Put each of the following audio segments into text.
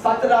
17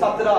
17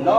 9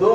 2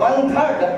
1/3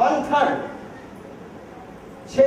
1/3 6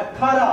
18,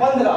15।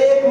1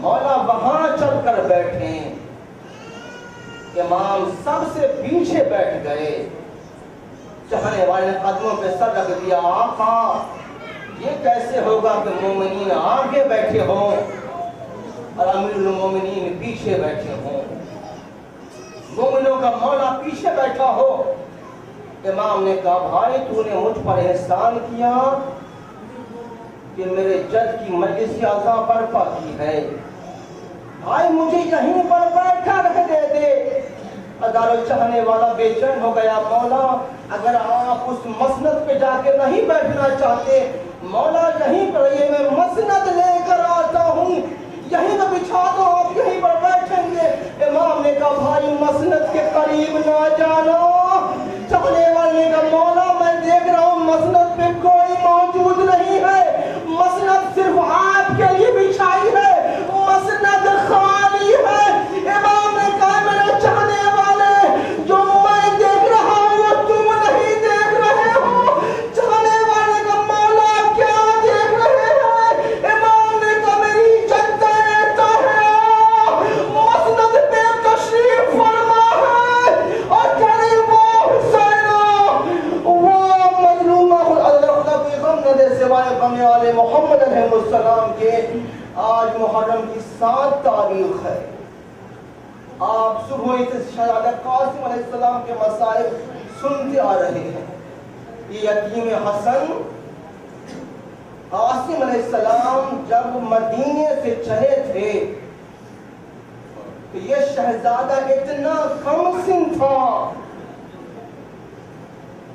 مولا وہاں چل کر بیٹھے، امام سب سے پیچھے بیٹھ گئے۔ چاہنے والے نے قدموں پہ سر رکھ دیا، آقا یہ کیسے ہوگا کہ مومنین آگے بیٹھے ہوں اور امیر المومنین پیچھے بیٹھے ہوں، مومنوں کا مولا پیچھے بیٹھا ہو۔ امام نے کہا بھائی تو نے مجھ پر احسان کیا کہ میرے جج کی مجلس عزا برپا کی ہے، بھائی مجھے یہیں پر بیٹھا رہنے دے۔ عدالت چاہنے والا بے چین ہو گیا، مولا اگر آپ اس مسند پہ جا کے نہیں بیٹھنا چاہتے، مولا یہیں پر رہیے، میں مسند لے کر آتا ہوں، یہیں پر بچھا دو، آپ یہیں پر بیٹھیں گے۔ امام نے کہا بھائی مسند کے قریب نہ جانا۔ چاہنے والے کا مولا میں دیکھ رہا ہوں مسند پہ کوئی موجود نہیں ہے، مسند صرف آپ کے لیے بچھائی ہے، مسند خالی ہے۔ امام نے کہا میرے چاہنے والے جو میں دیکھ رہا ہوں وہ تم نہیں دیکھ رہے ہو۔ چاہنے والے کا مولا کیا دیکھ رہے ہیں؟ امام نے کہا میری جنت مسند پہ تشریف فرما ہے اور قریب وہ مظلومہ خدا کی غم نہ دے سوائے غم آل محمد علیہ السلام کے۔ آج محرم کی 7 تاریخ ہے، آپ صبح سے شہزادہ قاسم علیہ السلام کے مسائل سنتے آ رہے ہیں۔ یہ یتیم حسن قاسم علیہ السلام جب مدینے سے چلے تھے تو یہ شہزادہ اتنا کم سن تھا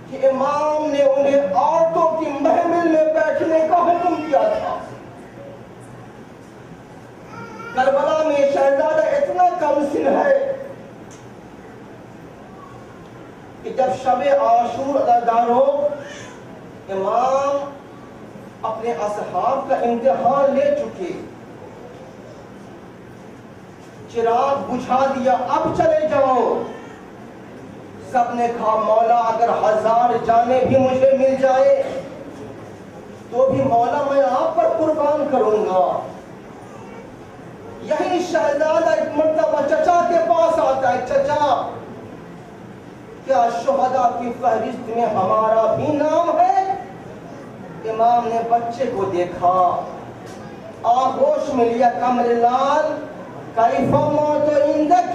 کہ امام نے انہیں عورتوں کی محمل میں بیٹھنے کا حکم کیا تھا۔ کربلا میں یہ شہزادہ اتنا کم سن ہے کہ جب شب عاشور ادا ہو، امام اپنے اصحاب کا امتحان لے چکے، چراغ بجھا دیا، اب چلے جاؤ۔ سب نے کہا مولا اگر 1000 جانیں بھی مجھے مل جائے تو بھی مولا میں آپ پر قربان کروں گا۔ یہی شہزادہ ایک مرتبہ چچا کے پاس آتا ہے، چچا کیا شہداء کی فہرست میں ہمارا بھی نام ہے؟ امام نے بچے کو دیکھا، آغوش میں لیا، کمر لال کیفا موت عندک،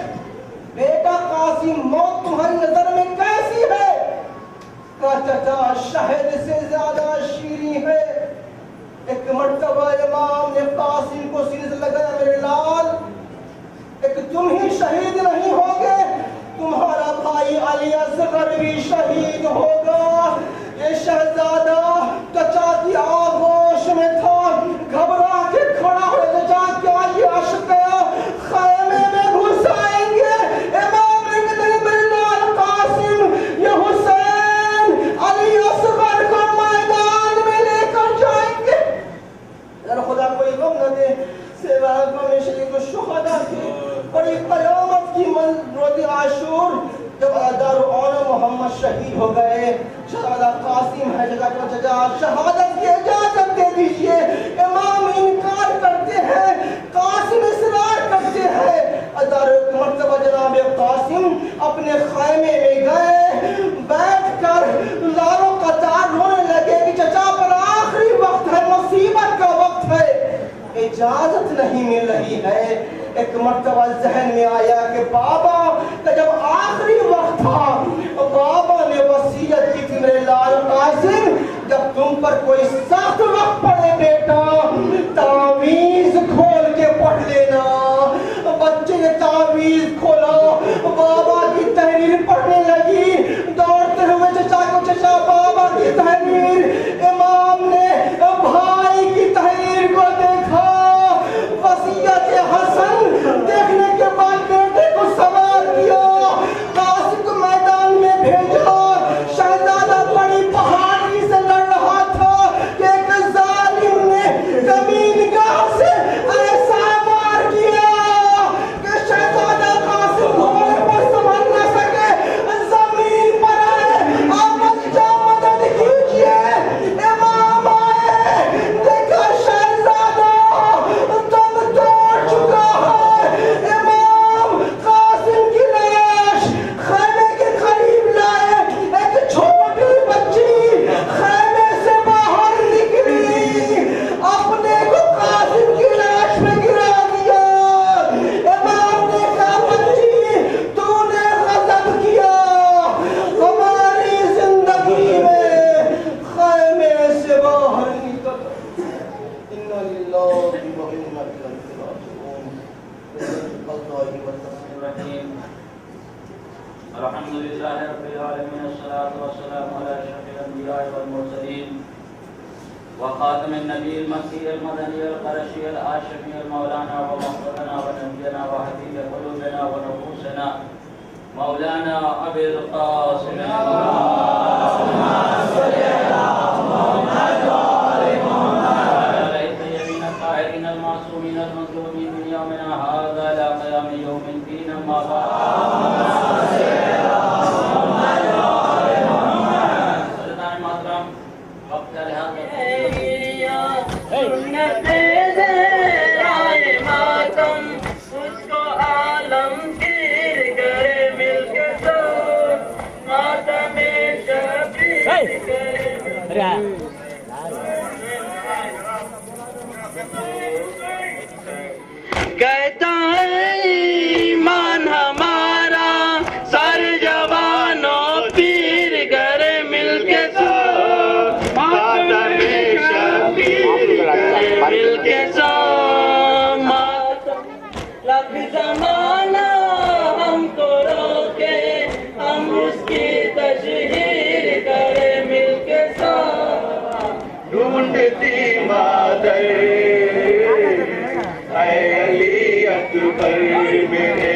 بیٹا قاسم موت تمہاری نظر میں کیسی ہے؟ کہا چچا شہد سے زیادہ شیریں ہے۔ ایک مرتبہ امام نے قاسم کو سینے سے لگایا، میرے لال ایک تم ہی شہید نہیں ہوگے، تمہارا بھائی علی اصغر بھی شہید ہوگا۔ یہ شہزادہ چچا کی آغوش میں تھا، گھبرا کے کھڑا ہوئے، چچا کیا یہ عشق ہے؟ خیمے میں گھس آئیں گے۔ امام نے کہا میرے لال قاسم یہ حسین علی اصغر کو میدان میں لے کر جائیں گے۔ اگر خدا کوئی غم نہ دے سوائے غم شہید الشہداء کی، بڑی قیامت کی روز عاشور جب دار محمد شہید ہو گئے، شہزادہ قاسم ہے جگہ پر چچا شہادت کی اجازت دے دیجئے۔ امام انکار کرتے ہیں، قاسم اصرار کرتے ہیں۔ ادار مرتبہ جناب قاسم اپنے خیمے میں گئے، بیٹھ کر لارو قطار رونے لگے کہ چچا پر آخری وقت ہے، مصیبت کا وقت ہے، اجازت نہیں مل رہی ہے۔ ایک مرتبہ ذہن میں آیا کہ بابا کا جب آخری وقت تھا، بابا نے وصیت کی تھی میرے لال قاسم جب تم پر کوئی سخت وقت پڑے بیٹا تعویذ کھول کے پڑھ لینا۔ بچے نے تعویذ کھولا، بابا کی تحریر پڑھنے لگی، دوڑتے ہوئے چچا کو، چچا بابا کی تحریر۔ امام نے بھائی کی تحریر کو دیکھا، وصیت حسن دیکھنے کے بعد بیٹے کو سوار کیا، قاسم کو میدان میں بھیجا۔ شہزادہ بڑی بہادری سے الله وإنا إليه راجعون. القضاء والتقدير الرحيم. الحمد لله رب العالمين، الصلاة والسلام على أشرف الأنبياء والمرسلين وخاتم النبي المكي المدني القرشي الهاشمي المولانا ومحمدنا ونبينا وحبيب قلوبنا ونفوسنا مولانا أبي القاسم اللهم صل على محمد وآل محمد الطيبين الطاهرين المعصومين المظلومين من يومنا هذا إلى قيام يوم الدين. أما بعد کہتا ہے ایمان ہمارا سر جوانوں پیر گھر مل کے سو ماتم شبیر مل کے سو لکھ زمانہ ہم کو روکے ہم اس کی تشہیر کریں مل کے سو ڈھونڈتی مادر اے علی اکبر میرے،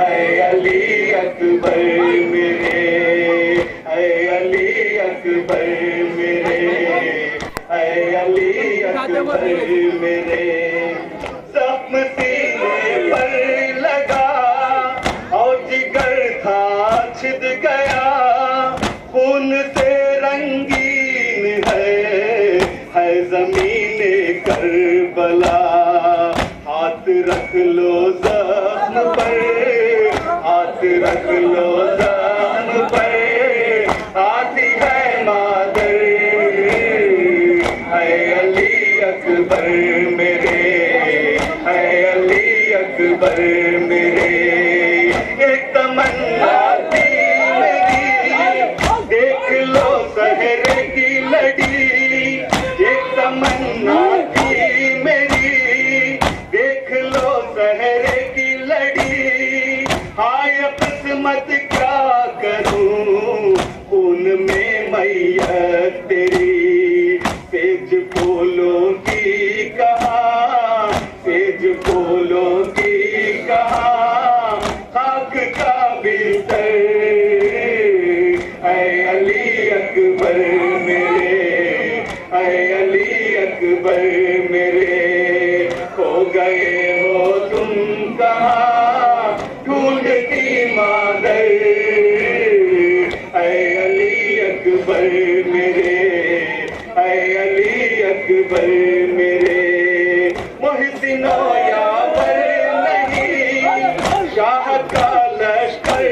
اے علی اکبر میرے، اے علی اکبر میرے، اے علی اکبر میرے، زخم سینے پر لگا اور جگر تھا چھد گیا، خون سے رنگین ہے زمین کربلا، ہاتھ رکھ لو زخم پر، ہاتھ رکھ لو زخم پر، آتی ہے مادر، اے علی اکبر میرے، اے علی اکبر میرے، ایک تمنا تھی میری، دیکھ لو سحر کی لڑی، ایک تمنا تھی میری، دیکھ لو سحر کی لڑی، ہائے قسمت کیا کروں خون میں میت تیری، سیج پھولوں کی کہاں، سیج پھولوں کی کہاں، خاک کا بستر، اے علی اکبر میرے، اے علی اکبر میرے، ہو گئے ہو تم کہاں ڈھونڈتی مادر، اے علی اکبر میرے، اے علی اکبر میرے، محسنو یاور نہیں شاہ کا لشکر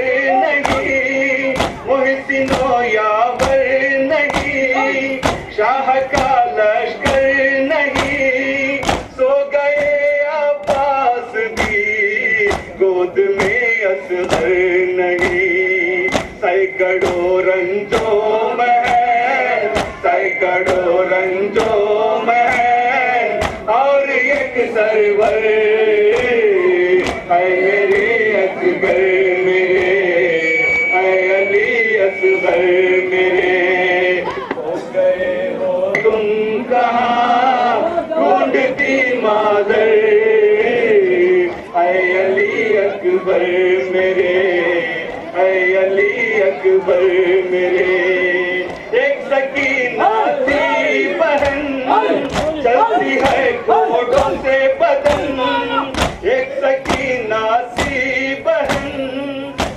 نہیں، محسنو یاور نہیں شاہ کا لشکر نہیں، سو گئے عباس بھی گود میں اصغر نہیں، سینکڑوں رنجوں محل، سینکڑوں رنجوں محل اور ایک سرور، اے میرے اصغر میرے، اے علی اصغر میرے، ہو گئے ہو تم کہاں ڈھونڈتی مادر، اے علی اکبر میرے، اے علی اکبر میرے، ایک سکینہ سی بہن چلتی ہے کوڑوں سے بدن، ایک سکینہ سی بہن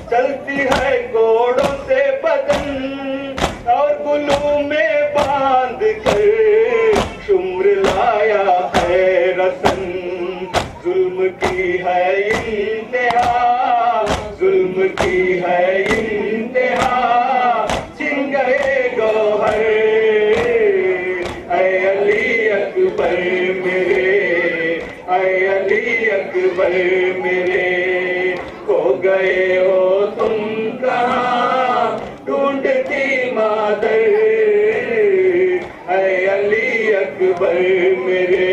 چلتی ہے کوڑوں سے بدن، اور گلو میں باندھ کر شمر لایا ہے رسن، ظلم کی ہے انتہا، ظلم کی ہے انتہا، چھن گئے گوہر، اے علی اکبر میرے، اے علی اکبر میرے، ہو گئے ہو تم کہاں ڈھونڈتی مادر، اے علی اکبر میرے،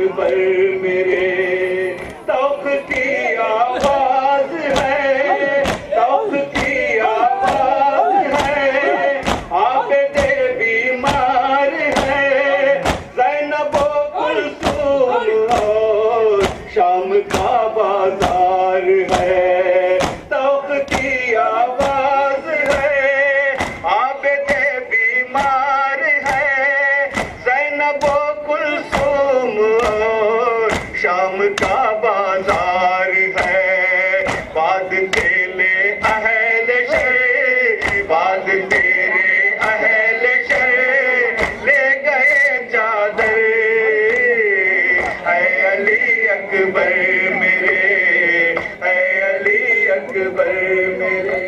اکبر میرے توق کی آواز ہے، توق کی آواز ہے، عابد بیمار ہے، زینب و کلثوم اور شام کا بازار ہے، توق کی آواز ہے، عابد بیمار ہے، زینب و کلثوم اور شام کا بازار ہے، باد تیلے اہل شر، باد تیرے اہل شر لے گئے چادر، اے علی اکبر میرے، اے علی اکبر میرے،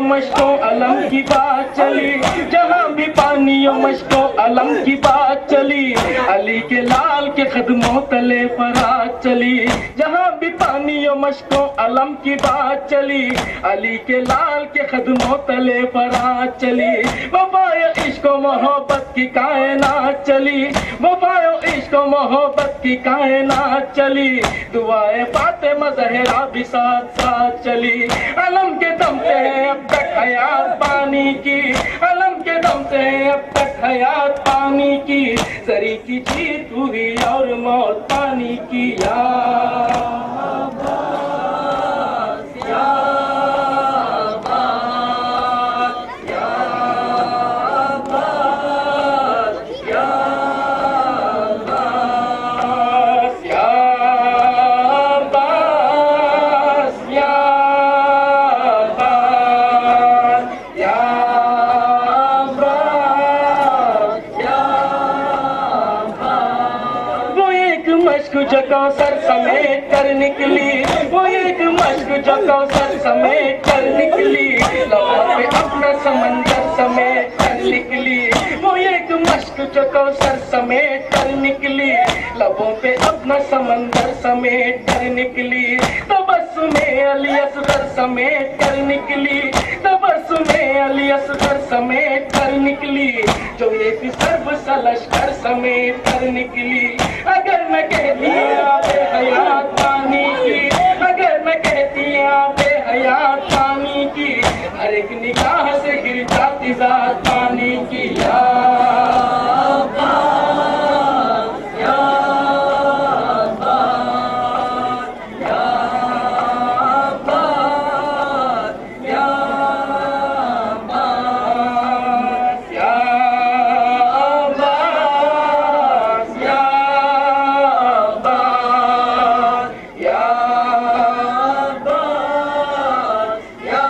مشکوں علم کی بات چلی، جہاں بھی پانی و مشکوں علم کی بات چلی، علی کے لال کے قدموں تلے فرات چلی، جہاں بھی پانی و مشکوں علم کی بات چلی، علی کے لال کے قدموں تلے فرات چلی، وفائے عشق و محبت کی کائنات چلی، وفائے عشق و محبت کی کائنات چلی، دعائے فاطمہ زہرا بھی ساتھ ساتھ چلی، علم کے دم سے ہے اب تک حیات پانی کی، علم کے دم سے ہے اب تک حیات پانی کی، زری کی جیت ہوئی اور موت پانی کی، یا عباس یا عباس یا عباس یا عباس یا عباس یا جو کوثر سمیٹ کر نکلی، وہ ایک مشک جو کوثر سمیٹ کر نکلی، لبوں پہ اپنا سمندر سمیٹ کر نکلی، وہ ایک مشک جو کوثر سمیٹ کر نکلی، لبوں پہ اپنا سمندر سمیٹ کر نکلی، تبسم علی اصغر سمیٹ کر نکلی، تبسم علی اصغر سمیٹ کر نکلی، جو ایک سرب سا لشکر سمیٹ کر نکلی، اگر میں کہتی آب حیات پانی کی، اگر میں کہتی آب حیات پانی کی، ہر ایک نگاہ سے گر جاتی ذات پانی کی، یا عباس یا عباس یا عباس یا عباس یا عباس یا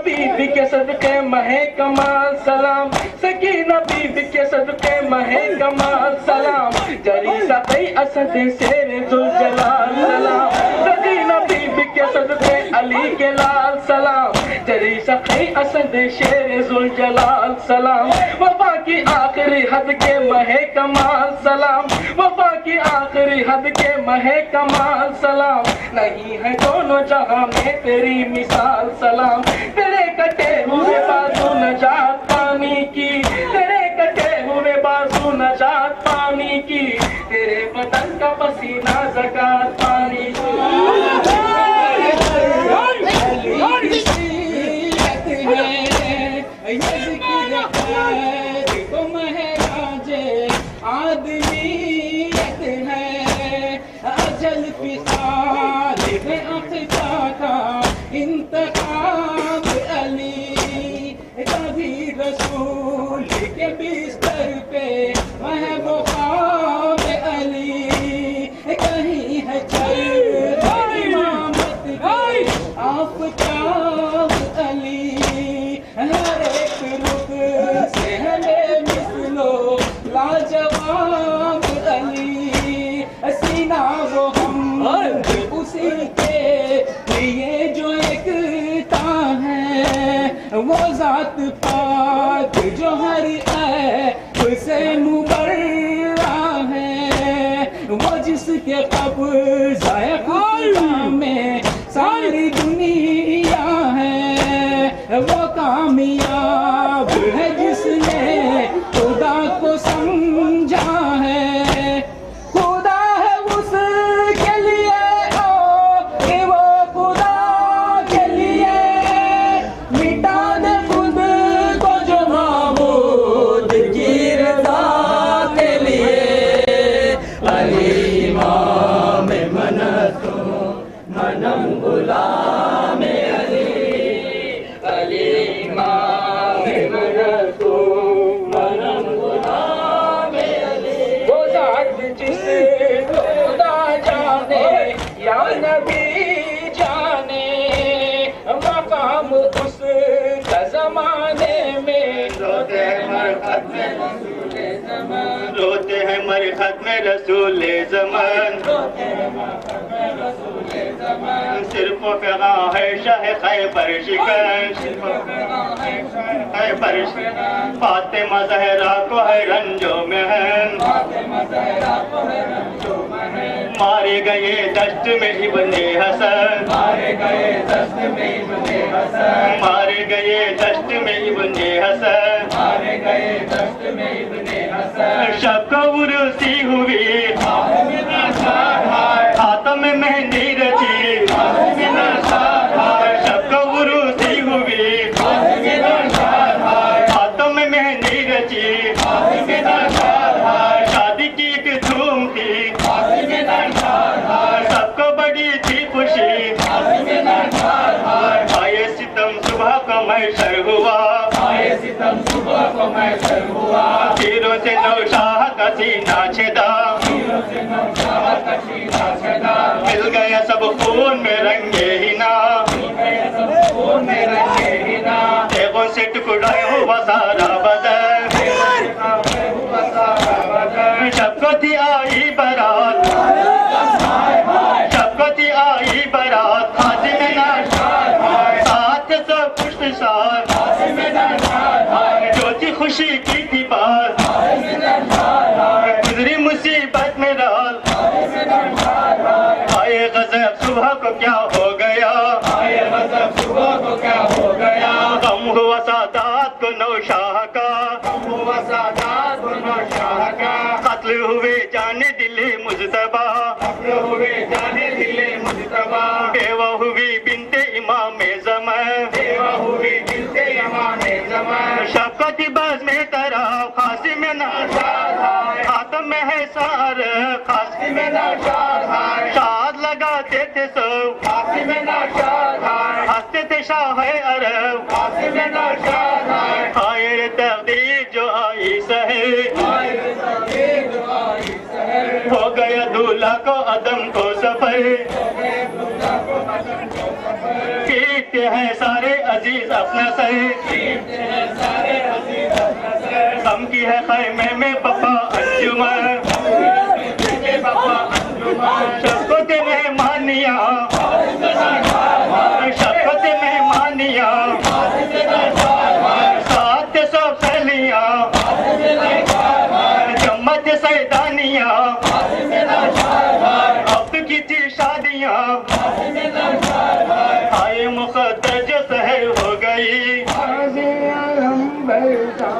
بی بی کے صدقے مہ کمال سلام، سکینہ بی بی کے صدقے مہ کمال سلام، جری سقی اسد شیر ذوالجلال سلام، سکینہ بی بی کے صدقے علی کے لال سلام، جری سقی اسد شیر ذوالجلال سلام، وفا کی آخری حد کے مہ کمال سلام، وفا کی آخری حد کے مہ کمال سلام، نہیں ہے دونوں جہاں میں تیری مثال سلام، تیرے کٹے ہوئے بازو نجات پانی کی، تیرے کٹے ہوئے بازو نجات پانی کی، تیرے بدن کا پسینہ زکات پانی کی، آدمیت ہے اجل فساد ہے اقصا کا انتخاب علی، کبھی رسول کے بستر پہ محبوب خواب علی، کہیں ہے چل امامت کے اسی کے لیے جو ایکتا ہے وہ ذات پاک جو ہر عیب سے مبرہ ہے، وہ جس کے قبضہ خدا میں ساری دنیا ہے، وہ کامیاب ہے جس نے خدا کو سمجھا ہے، خدا ہے اس کے لیے کہ وہ خدا کے لیے مٹا دے خود کو جو معبود کی رضا کے لیے، علی امام منتوں منم غلام علی، علی امام منتوں منم غلام علی، وہ ذات جس کو خدا جانے یا نبی جانے، مقام اس کا زمانے میں روتے ہیں مرخت میں رسول زمان، روتے ہیں مرخت میں رسول زمان، صرف و فغا ہے شاہ خیبر شکن، خیبر شکن، فاطمہ زہرا کو ہے رنج و محن، مارے گئے دشت میں ابن حسن، مارے گئے دشت میں ابن حسن، مارے گئے دشت میں ابن حسن، مارے گئے دشت میں ابن حسن، شب کو عروسی ہوئی خاتم مہندی رچی، شب کو عروسی ہوئی خاتم مہندی رچی، شادی کی ایک دھوم تھی، سب کو بڑی تھی خوشی، آئے ستم صبح کو محشر ہوا، آئے ستم صبح کو محشر ہوا، تیروں سے نوشاہ کا سینہ چھدا، مل گیا سب خون میں رنگے ہنا، دیغوں سے ٹکڑائے ہوا سارا بدن، شب کو تھی آئی برات، شب کو تھی آئی برات، خاتم ناشاد ساتھ سب پشت ساتھ، جو تھی خوشی کی تھی بات، گزری مصیبت میں رات، آئے غضب صبح کو کیا ہو گیا، آئے غضب صبح کو کیا ہو گیا، غم ہوا سادات کو نوشاہ کا، غم ہوا سادات کو نوشاہ کا، قتل ہوئے جانے دل مجتبی، قتل ہوئے جانے دل مجتبی، بیوہ ہوئی بنت امام زمان، بیوہ ہوئی بنت امام زمان، شفقت باز میں طرف قاسم ناشاد ہے، خاتم میں ہے سار قاسم ناشاد ہے، شاد لگاتے تھے سب قاسم ناشاد ہے، ہنستے تھے شاہ عرب قاسم ناشاد ہے، خیر تقدیر جو آئی سہے، ہو گیا دولہا کو عدم کو سفر، پیٹتے ہیں سارے عزیز اپنا سر، غم کی ہے خیمے میں پپا انجمن، شفقت مہمانیاں، شفقت مہمانیاں، ساتھ سب سہیلیاں، جمت سیدانیاں، وقت کی تھی شادیاں، آئے مقدر جو سحر ہو گئی، غازی علم بردار،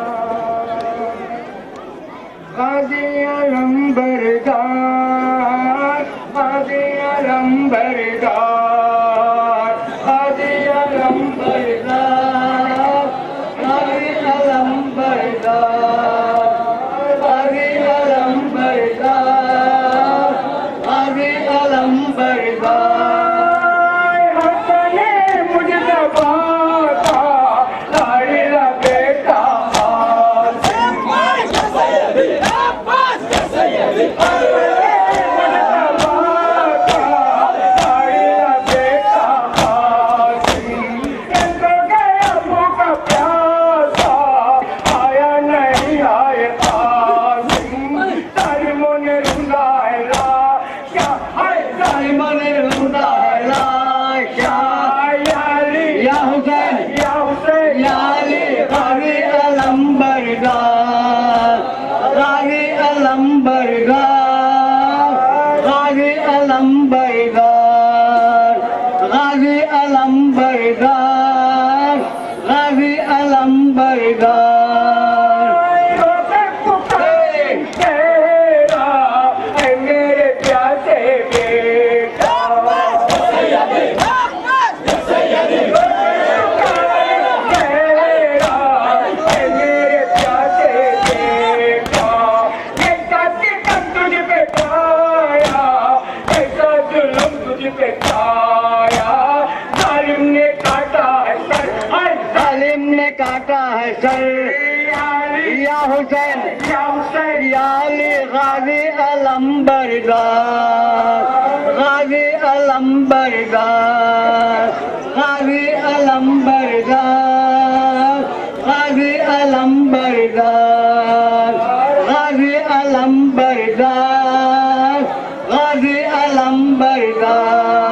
غازی علم بردار، غازی علم بردار، غازی علم بردار، غازی علم بردار، غازی علم بردار، حسن مجتبی کا لاڈلا بیٹا، غازی علم بردار غازی علم بردار غازی علم بردار میرے پیاسے بیٹا کاٹا ہے سر یا حسین یا علی غازی علم بردار غازی علم بردار غازی علم بردار غازی علم بردار غازی علم بردار غازی علم بردار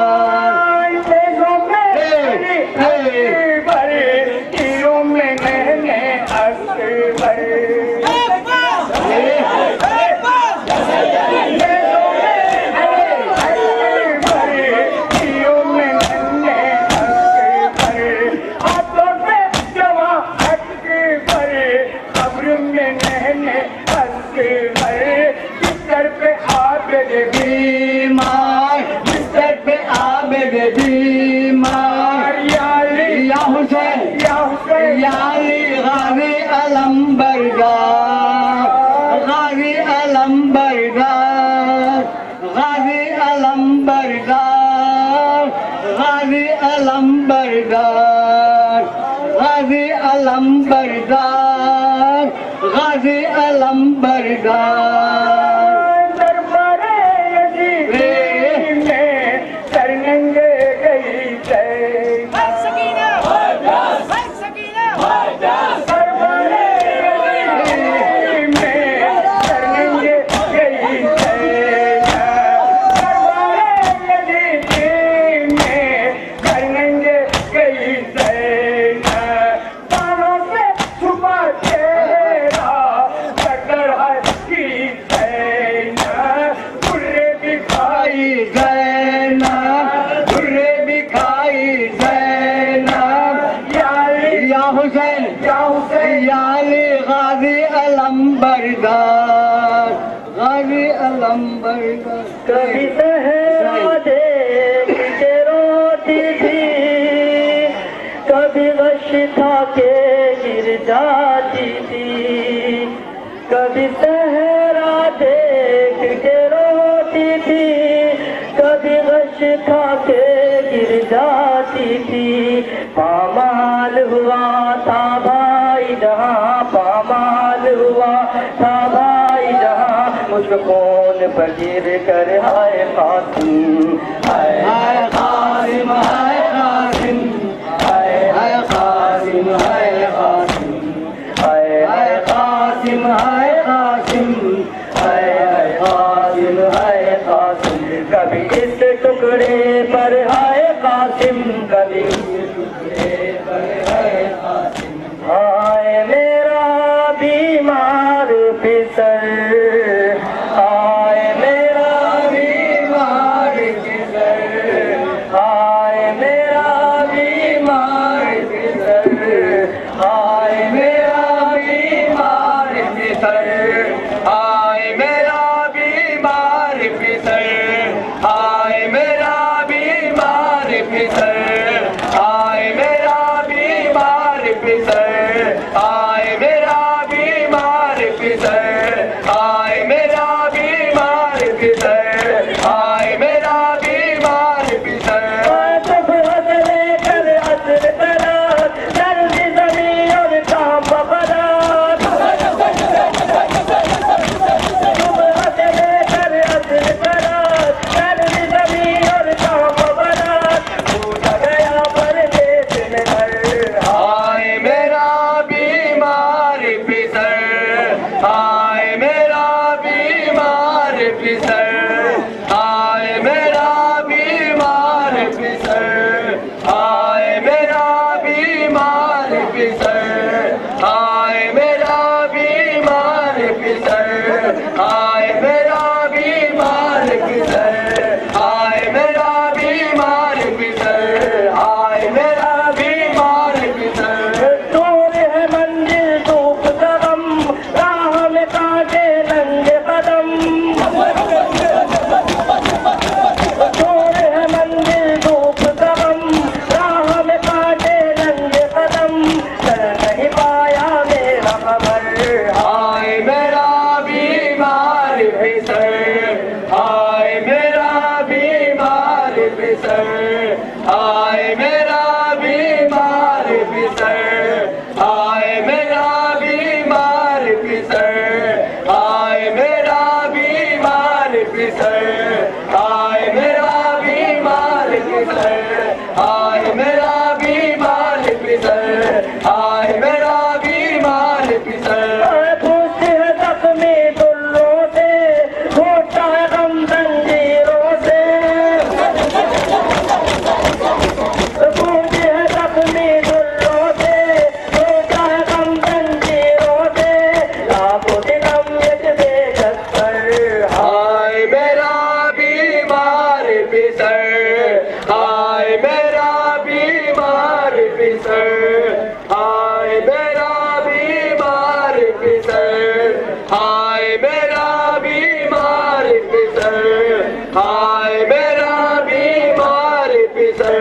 بیمار بستر پہ عابد بیمار یا حسین یا علی غازی علم بردار غازی علم بردار غازی علم بردار غازی علم بردار غازی علم بردار غازی علم بردار غازی علم بردار غازی علم بردار کبھی صحرا دیکھ کے روتی تھی کبھی غش کھا کے گر جاتی تھی کبھی صحرا دیکھ کے روتی تھی کبھی غش کھا کے گر جاتی تھی پامال ہوا تھا بھائی جہاں پامال ہوا تھا بھائی جہاں مجھ کو کون بغیر کر ہائے قاسم ہائے قاسم ہائے قاسم ہائے قاسم ہائے قاسم ہائے قاسم ہائے قاسم ہائے قاسم ہائے قاسم کبھی اس ٹکڑے پر ہائے قاسم کبھی اس ٹکڑے پر ہائے قاسم ہائے میرا بیمار پسر ہائے میرا بیمار پسر ہائے میرا بیمار پسر ہائے میرا بیمار پسر ہائے میرا بیمار پسر ہائے میرا بیمار پسر ہائے میرا بیمار پسر ہائے میرا بیمار پسر، ہائے میرا بیمار پسر، ہائے میرا بیمار پسر، پوچھتے ہیں زخمی دلوں سے، ٹوٹا ہے غم زنجیروں سے، پوچھتے ہیں زخمی دلوں سے، ٹوٹا ہے غم زنجیروں سے، لاکھوں دنم یک بے جس پر، ہائے میرا بیمار پسر، ہائے میرا بیمار پسر، ہائے میرا بیمار پسر، ہائے میرا بیمار پسر، ہائے میرا بیمار پسر،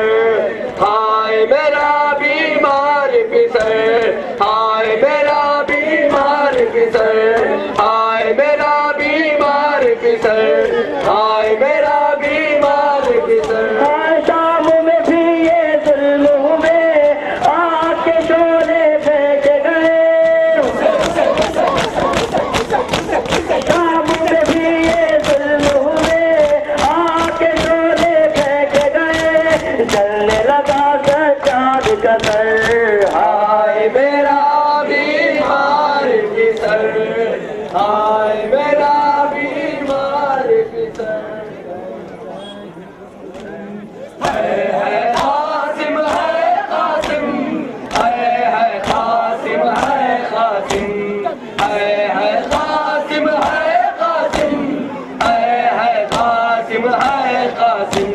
ہائے میرا بیمار پسر، ہائے میرا بیمار پسر، ہائے میرا بیمار پسر، ہائے میرا بیمار پسر، شام میں بھی یہ ظلم ہوئے، آگ کے شعلے پھینک گئے، شام میں بھی یہ ظلم ہوئے، آگ کے شعلے پھینک گئے، جلنے لگا سجاد کا سر، ہائے میرا بیمار پسر، ہائے میرا بیمار پسر، ہے قاسم ہے قاسم، ہے قاسم ہے قاسم، ہے قاسم ہے قاسم، ہے قاسم ہے قاسم،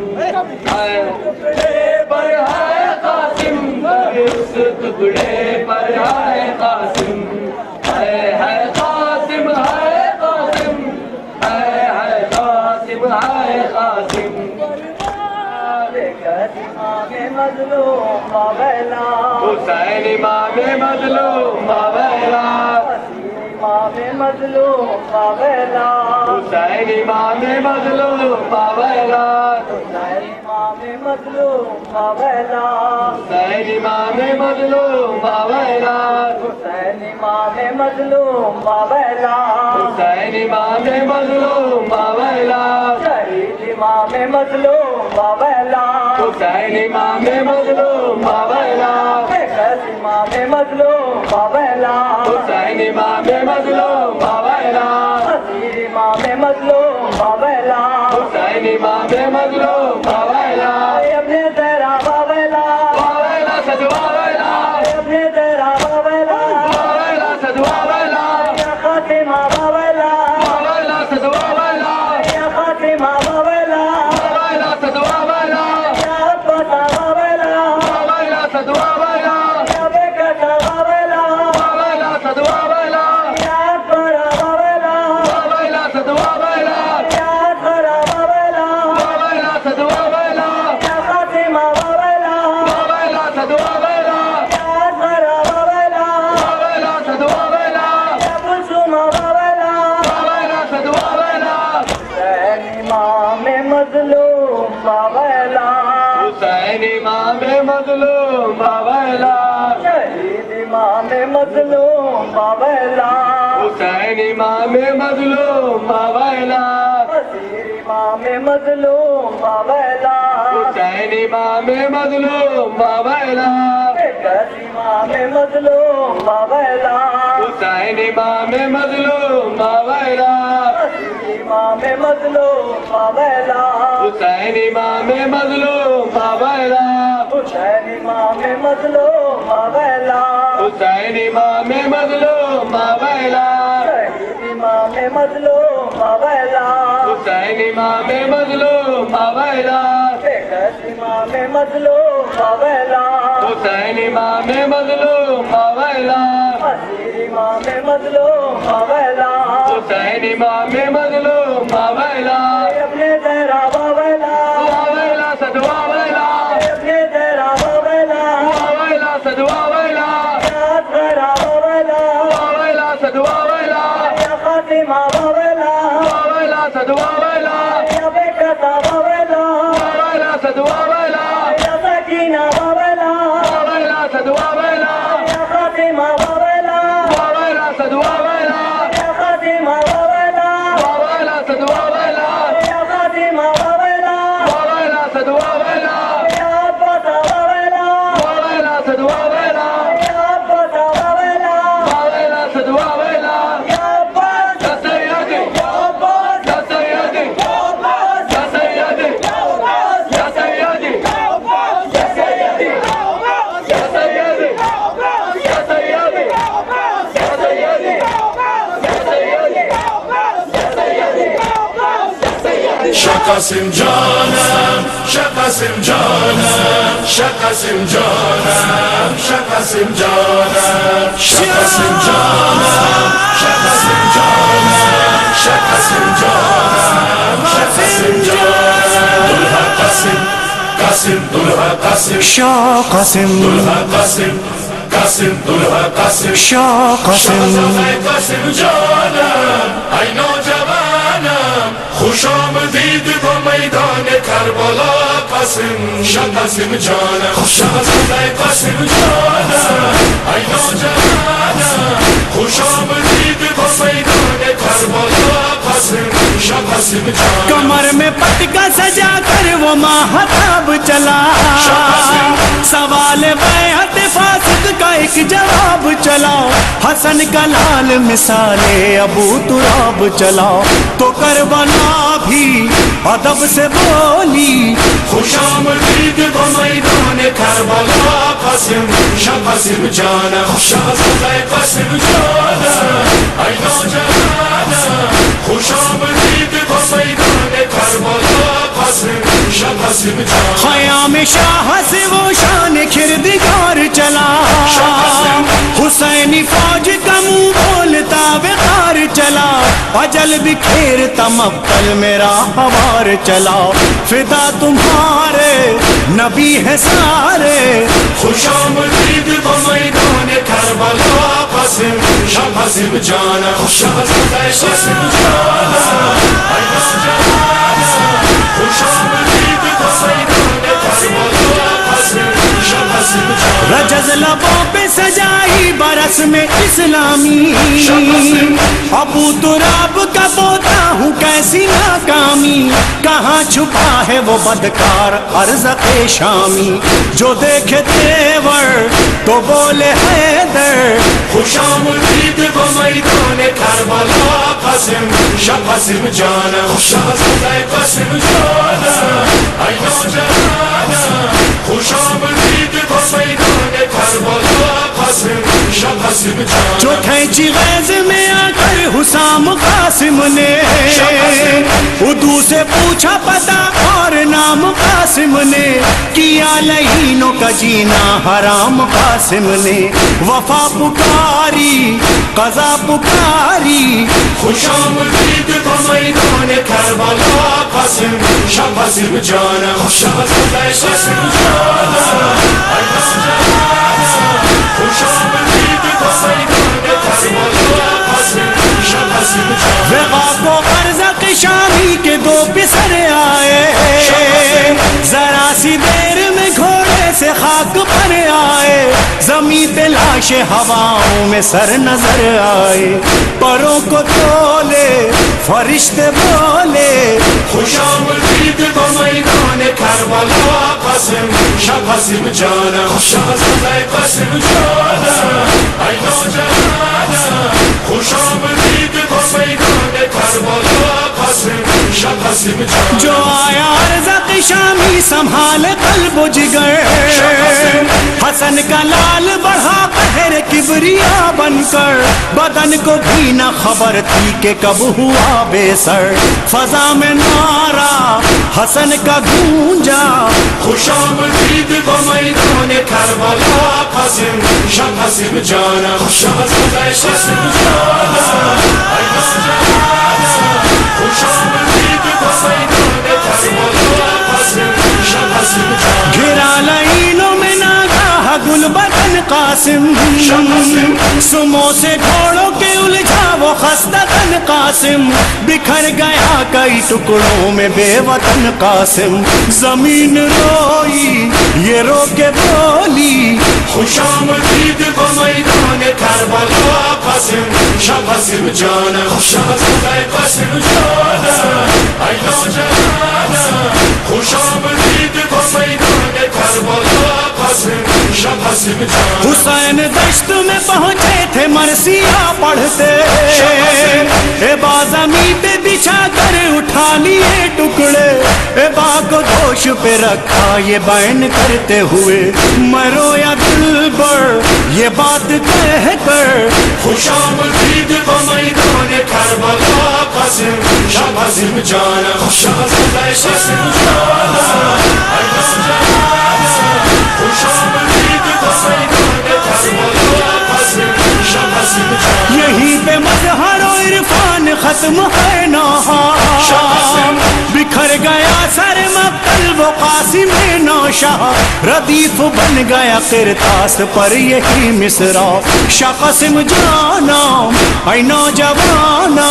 ٹکڑے پر ہے قاسم، اس ٹکڑے پر ہے قاسم، ہے قاسم ہے قاسم، ہے قاسم ہے قاسم، مظلوم باویلا، حسین امام مظلوم باویلا، امام مظلوم باویلا، حسین امام مظلوم باویلا، حسین امام مظلوم باویلا، حسین امام مظلوم باویلا، حسین امام مظلوم باویلا، حسین امام مظلوم باویلا، شہید امام مظلوم باویلا، حسین امام مظلوم باویلا، امام مظلوم باویلا، حسین امام مظلوم باویلا، اسیر امام مظلوم باویلا، حسین امام مظلوم باویلا، اپنے تیرا باویلا، باویلا سد باویلا، اپنے تیرا باویلا، باویلا سد باویلا، یا خاتمہ باویلا، باویلا سد باویلا، یا خاتمہ باویلا، باویلا سد باویلا، یا پتا باویلا، باویلا سد باویلا، یا بیکتا باویلا، باویلا سد باویلا، یا پرا باویلا، باویلا سد باویلا، یا پرا باویلا، باویلا سد باویلا، یا خاتمہ باویلا، باویلا سد باویلا، یا پرا باویلا، باویلا سد باویلا، یا کلثوم باویلا، باویلا سد باویلا، حسین امام مظلوم باویلا، حسین امام مظلوم باویلا، شہید امام مظلوم باویلا، حسین امام مظلوم باویلا، اسیر امام مظلوم باویلا، حسین امام مظلوم باویلا، امام مظلوم باویلا، حسین امام مظلوم باویلا، امام مظلوم باویلا، حسین امام مظلوم باویلا، حسین امام مظلوم باویلا، حسین امام مظلوم باویلا، امام مظلوم باویلا، حسین امام مظلوم باویلا، امام مظلوم باویلا، حسین امام مظلوم باویلا، امام مظلوم باویلا، حسین امام مظلوم باویلا، اپنے تیرا باویلا، باویلا سد باویلا، اپنے تیرا باویلا، باویلا سد باویلا، یاد تیرا باویلا، باویلا سد باویلا، یا خاتمہ باویلا، باویلا سد باویلا، یا بیکتا باویلا، باویلا سد باویلا، یا سکینہ باویلا، باویلا سد باویلا، یا خاتمہ باویلا، باویلا سد باویلا، یا خاتمہ باویلا، باویلا سد باویلا، یا Shakasim Janam, Shakasim Janam, Shakasim Janam, Shakasim Janam, Shakasim Janam, Shakasim Janam, Shakasim Janam, Shakasim Janam, Dulha Qasim, Qasim, Dulha Qasim, Shah Qasim, Dulha Qasim, Qasim, Dulha Qasim, Shah Qasim. Qasim Janam, ay nojawanam, خوش آمدید و میدان کربلا قاسم شاه قاسم جانم شاهزاده قاسم جانم ای نوجوانم خوش آمدید و میدان کربلا قاسم شاه قاسم جانم کمر میں پٹکا سجا کر وہ ماہتاب چلا سوال بیعت فاسق کا ایک جواب چلا حسن کا لال مثال ابو تراب چلا تو کربلا بھی ادب سے بولی خوش آمدید و میدان کربلا قاسم شاه قاسم جانم شاهزاده قاسم جانم ای نوجوانم خوش آمدید و میدان کربلا قاسم شاه قاسم جانم خیام شاہ سے وہ شان کردگار چلا حسینی فوج کا منہ بولتا وقار چلا اجل بکھیرتا مقتل میرا ہوار چلا فدا تمہارے نبی ہے سارے خوش آمدید و میدان کربلا قاسم شاه قاسم جانم شاهزاده قاسم جانم ای نوجوانم خوش آمدید و میدان کربلا قاسم شاه قاسم جانم رجز لبوں پہ سجائی برس میں اسلامی ابو تراب کا بوتا ہوں کیسی ناکامی کہاں چھپا ہے وہ بدکار ارزق شامی جو دیکھے تیور تو بولے حیدر خوش آمدید و میدان کربلا قاسم شاه قاسم جانم شاهزاده قاسم جانم ای نوجوانم خوش آمدید و میدان کربلا قاسم شاه قاسم جانم جو کھینچی غیظ میں آ کر حسام قاسم نے ادو سے پوچھا پتا اور نام قاسم نے کیا لہینوں کا جینا حرام قاسم نے وفا پکاری قضا پکاری خوش آمدید و میدان کربلا قاسم شاه قاسم جانم شاهزاده قاسم جانم ای نوجوانم خوش آمدید و میدان کربلا قاسم شاه قاسم جانم وقا کو ارزق شامی کے دو پسر آئے ذرا سی دیر میں گھوڑے سے خاک پر آئے زمین پہ لاش ہواؤں میں سر نظر آئے پروں کو تولے فرشتے بولے خوش آمدید و میدان کربلا قاسم شاه قاسم جانم شاهزاده قاسم جانم ای نوجوانم خوش آمدید و میدان کربلا قاسم شاه قاسم جانم جو آیا ارزق شامی سنبھال قلب و جگر حسن کا لال بڑھا قہر کبریا بن کر بدن کو بھی نہ خبر تھی کہ کب ہوا بے سر فضا میں نعرہ حسن کا گونجا خوش آمدید و میدان کربلا قاسم شاه قاسم جانم شاهزاده قاسم جانم ای نوجوانم خوش آمدید و میدان کربلا قاسم شاه قاسم جانم گھرا لائنوں میں ناگاہ گل بدن قاسم سمو سے گھوڑوں کے الجھا وہ خستہ تن قاسم بکھر گیا کئی ٹکڑوں میں بے وطن قاسم زمین روئی یہ رو کے بولی خوش آمدید و میدان کربلا قاسم شاه قاسم جانم شاهزاده قاسم جانم ای نوجوانم خوش آمدید و میدان کربلا قاسم شاه قاسم جانم حسین دشت میں پہنچے تھے مرثیہ پڑھتے ابا زمین پہ بچھا کر اٹھا لیے ٹکڑے ابا کو دوش پہ رکھا یہ بیان کرتے ہوئے مرو یا دلبر یہ بات کہہ کر خوش آمدید و میدان کربلا قاسم شاه قاسم جانم شاهزاده قاسم جانا ای نوجوانا خوش آمدید به میدان کربلا قاسم شاه قاسم جانا یہی پہ مظہر و عرفان ختم ہے نہا بکھر گیا سر مقتل و قاسم نوشاہ ردیف بن گیا کرتاس پر یہی مصرع شاہ قاسم جانا اے نوجوانا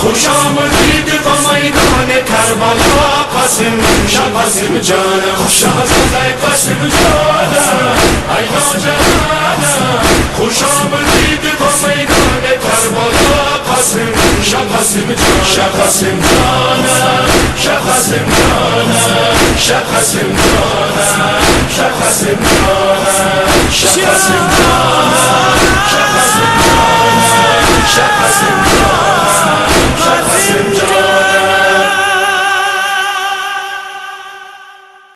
خوش آمدید به میدان کربلا قاسم شاه قاسم جانا خوش آمدید قاسم جانا ای نوجوانا خوش آمدید به میدان کربلا قاسم شاه قاسم جانا شاه قاسم جانا شاه قاسم جانا شاه قاسم جانا شاه قاسم جانا شاه قاسم جانا